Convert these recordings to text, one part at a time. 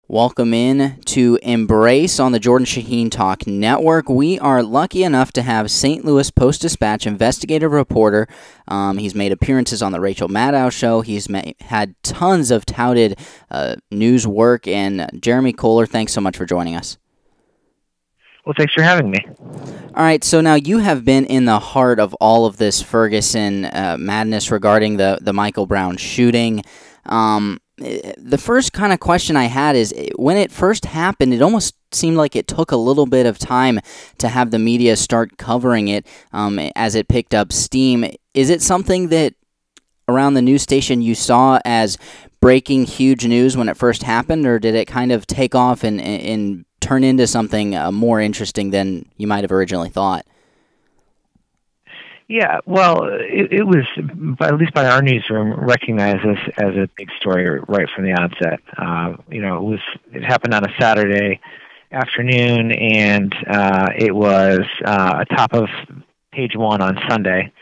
Welcome in to Embrace on the Jordan Shaheen Talk Network. We are lucky enough to have St. Louis Post-Dispatch investigative reporter. He's made appearances on the Rachel Maddow Show. He's had tons of touted news work. And Jeremy Kohler, thanks so much for joining us. Well, thanks for having me. All right, so now you have been in the heart of all of this Ferguson madness regarding the Michael Brown shooting. The first kind of question I had is, when it first happened, it almost seemed like it took a little bit of time to have the media start covering it as it picked up steam. Is it something that around the news station you saw as breaking huge news when it first happened, or did it kind of take off and turn into something more interesting than you might have originally thought? Yeah, well, it was, at least by our newsroom, recognized this as a big story right from the onset. It happened on a Saturday afternoon, and it was top of page one on Sunday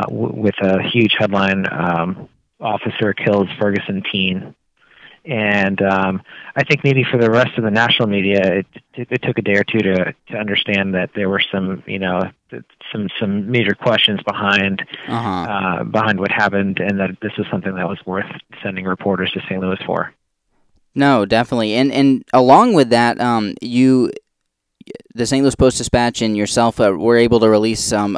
with a huge headline: "Officer Kills Ferguson Teen." And I think maybe for the rest of the national media, it took a day or two to understand that there were some major questions behind what happened, and that this was something that was worth sending reporters to St. Louis for. No, definitely, and along with that, the St. Louis Post-Dispatch and yourself were able to release some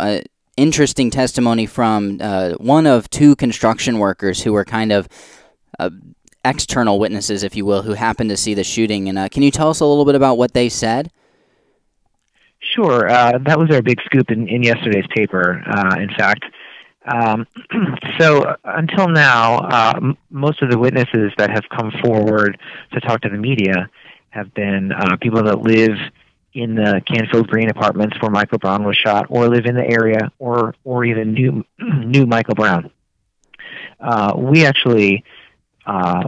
interesting testimony from one of two construction workers who were kind of external witnesses, if you will, who happened to see the shooting. And can you tell us a little bit about what they said? Sure. That was our big scoop in yesterday's paper, in fact. So until now, most of the witnesses that have come forward to talk to the media have been people that live in the Canfield Green apartments where Michael Brown was shot, or live in the area, or even knew Michael Brown. We actually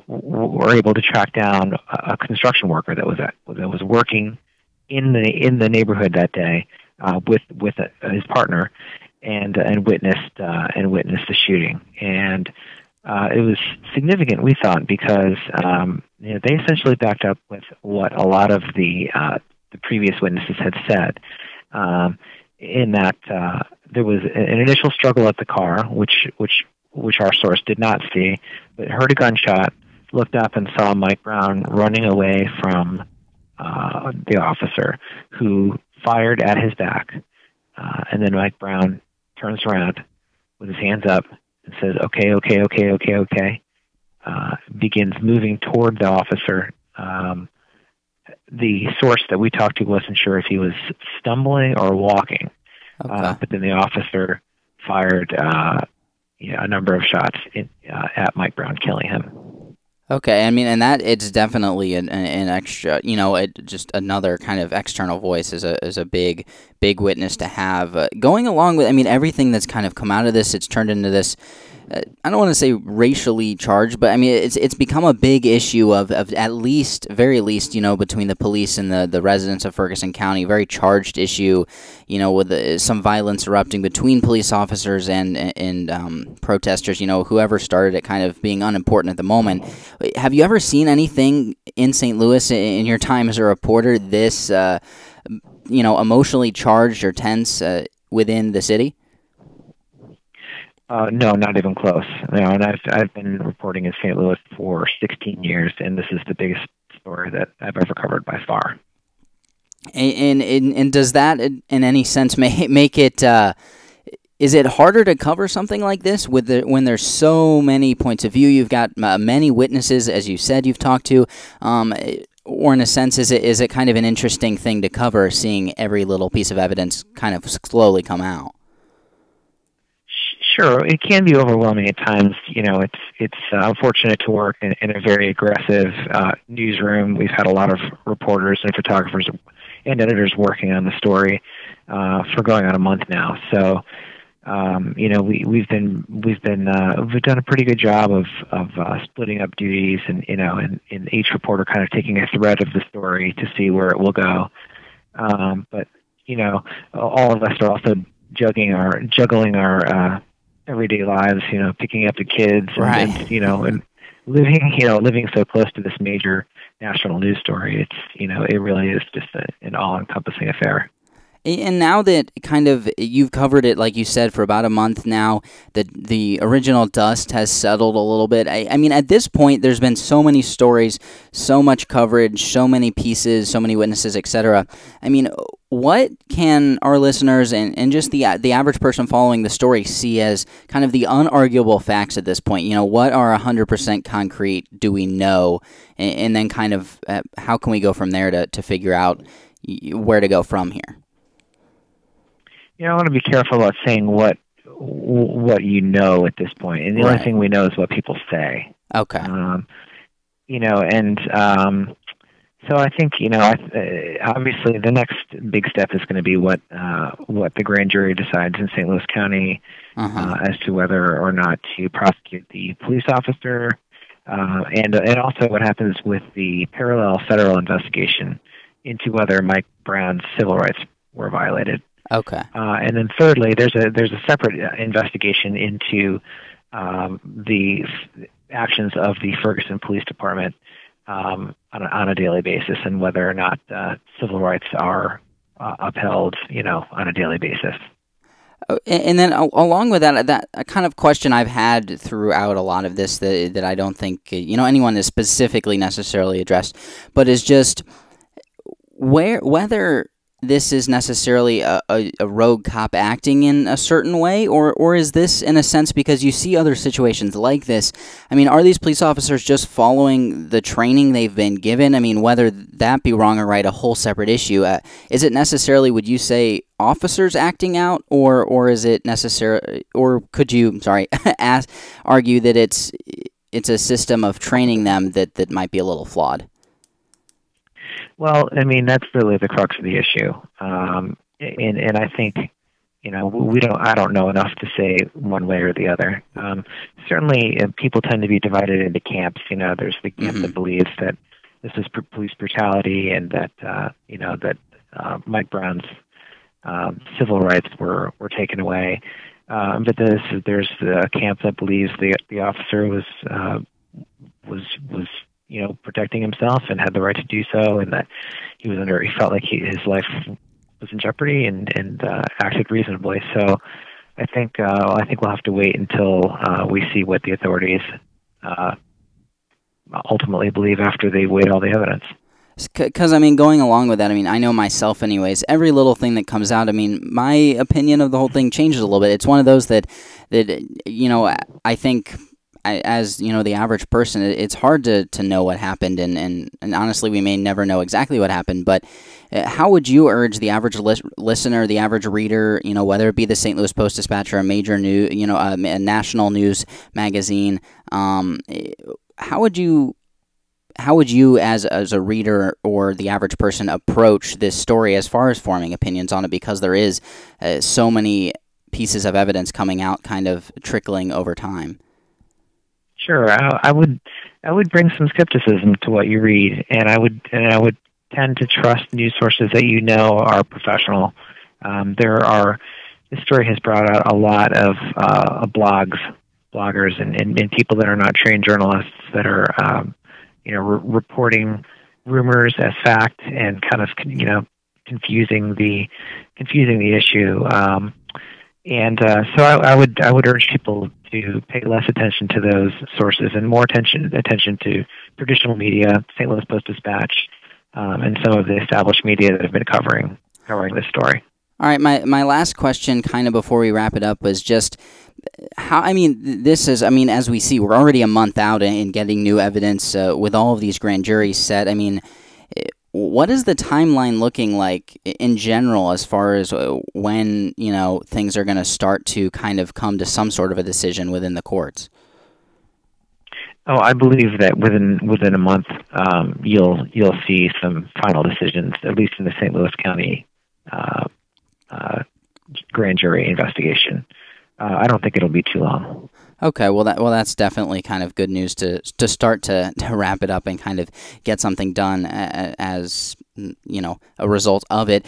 were able to track down a construction worker that was working in the neighborhood that day with his partner, and witnessed the shooting. And it was significant, we thought, because they essentially backed up with what a lot of the previous witnesses had said, in that there was an initial struggle at the car, which our source did not see, but heard a gunshot, looked up and saw Mike Brown running away from the officer, who fired at his back. And then Mike Brown turns around with his hands up and says, "Okay, okay, okay, okay, okay." Begins moving toward the officer. The source that we talked to wasn't sure if he was stumbling or walking. Okay. But then the officer fired a number of shots at Mike Brown, killing him. Okay, I mean, and that it's definitely an extra, just another kind of external voice is a big witness to have. Going along with, I mean, everything that's kind of come out of this, it's turned into this. I don't want to say racially charged, but I mean it's become a big issue of very least, between the police and the residents of Ferguson County. Very charged issue, with some violence erupting between police officers and protesters. Whoever started it kind of being unimportant at the moment. Have you ever seen anything in St. Louis in your time as a reporter this emotionally charged or tense within the city? No, not even close. And I've been reporting in St. Louis for 16 years, and this is the biggest story that I've ever covered by far. And does that, in any sense, make it? Is it harder to cover something like this when there's so many points of view? You've got many witnesses, as you said, you've talked to. Or in a sense, is it kind of an interesting thing to cover, seeing every little piece of evidence kind of slowly come out? Sure, it can be overwhelming at times. It's unfortunate to work in a very aggressive newsroom. We've had a lot of reporters and photographers and editors working on the story for going on a month now. So, we've done a pretty good job of splitting up duties, and each reporter kind of taking a thread of the story to see where it will go. But all of us are also juggling our everyday lives, picking up the kids, Right. and living so close to this major national news story, it really is just an all-encompassing affair. And now that kind of you've covered it, like you said, for about a month now, that the original dust has settled a little bit. I mean, at this point, there's been so many stories, so much coverage, so many pieces, so many witnesses, etc. I mean, what can our listeners and just the average person following the story see as kind of the unarguable facts at this point? What are 100% concrete do we know? And then kind of how can we go from there to figure out where to go from here? I want to be careful about saying what at this point, and the only thing we know is what people say. Okay. So I think obviously the next big step is going to be what the grand jury decides in St. Louis County as to whether or not to prosecute the police officer, and also what happens with the parallel federal investigation into whether Mike Brown's civil rights were violated. Okay. And then thirdly, there's a separate investigation into the actions of the Ferguson Police Department on a daily basis, and whether or not civil rights are upheld, on a daily basis. And then along with that kind of question I've had throughout a lot of this that I don't think anyone has specifically necessarily addressed, but is just whether this is necessarily a rogue cop acting in a certain way, or is this, in a sense, because you see other situations like this, I mean, are these police officers just following the training they've been given? I mean, whether that be wrong or right, a whole separate issue. Is it necessarily, would you say, officers acting out, or is it necessary, or could you, argue that it's a system of training them that might be a little flawed? Well, I mean, that's really the crux of the issue, and I think I don't know enough to say one way or the other. Certainly, people tend to be divided into camps. There's the camp that believes that this is police brutality, and that Mike Brown's civil rights were taken away. But there's a camp that believes the officer was protecting himself and had the right to do so, and that he felt like his life was in jeopardy and acted reasonably. So I think we'll have to wait until we see what the authorities ultimately believe after they weigh all the evidence. Because, I mean, going along with that, I mean, I know myself anyways, every little thing that comes out, I mean, my opinion of the whole thing changes a little bit. It's one of those that I think, as the average person, it's hard to know what happened, and honestly, we may never know exactly what happened. But how would you urge the average listener, the average reader, whether it be the St. Louis Post-Dispatch or a major news, a national news magazine, how would you, as a reader or the average person, approach this story as far as forming opinions on it, because there is so many pieces of evidence coming out, kind of trickling over time? Sure, I would bring some skepticism to what you read, and I would tend to trust news sources that are professional. This story has brought out a lot of bloggers, and people that are not trained journalists that are reporting rumors as fact and kind of confusing the issue. So I would urge people to pay less attention to those sources and more attention to traditional media, St. Louis Post-Dispatch, and some of the established media that have been covering this story. All right, my last question, kind of before we wrap it up, was just how. I mean, this is. I mean, as we see, we're already a month out in getting new evidence with all of these grand juries set. I mean, what is the timeline looking like in general as far as when, things are going to start to kind of come to some sort of a decision within the courts? Oh, I believe that within a month, you'll see some final decisions, at least in the St. Louis County grand jury investigation. I don't think it'll be too long. Okay, well that's definitely kind of good news to start to wrap it up and kind of get something done as a result of it.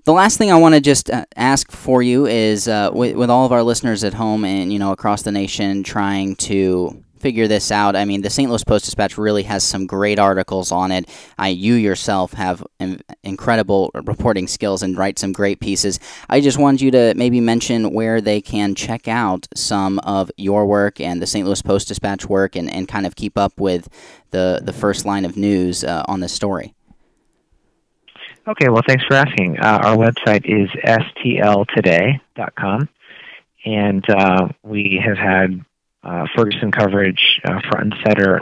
The last thing I want to just ask for you is with all of our listeners at home and across the nation trying to figure this out. I mean, the St. Louis Post-Dispatch really has some great articles on it. You yourself have incredible reporting skills and write some great pieces. I just wanted you to maybe mention where they can check out some of your work and the St. Louis Post-Dispatch work, and kind of keep up with the first line of news on this story. Okay, well, thanks for asking. Our website is stltoday.com, and we have had Ferguson coverage front and center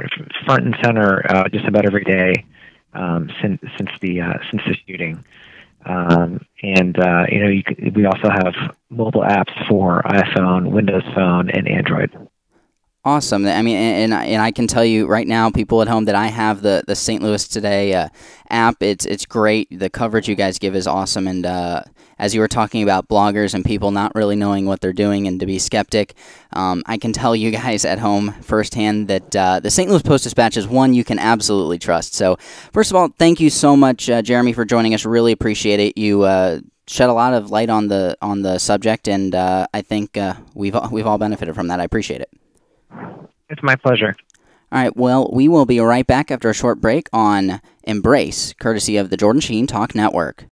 just about every day since the shooting. We also have mobile apps for iPhone, Windows Phone, and Android. Awesome. I mean, and I can tell you right now, people at home, that I have the St. Louis Today app. It's great. The coverage you guys give is awesome. And as you were talking about bloggers and people not really knowing what they're doing and to be skeptic, I can tell you guys at home firsthand that the St. Louis Post-Dispatch is one you can absolutely trust. So, first of all, thank you so much, Jeremy, for joining us. Really appreciate it. You shed a lot of light on the subject, and I think we've all benefited from that. I appreciate it. It's my pleasure. All right, well, we will be right back after a short break on Embrace, courtesy of the Jordan Shaheen Talk Network.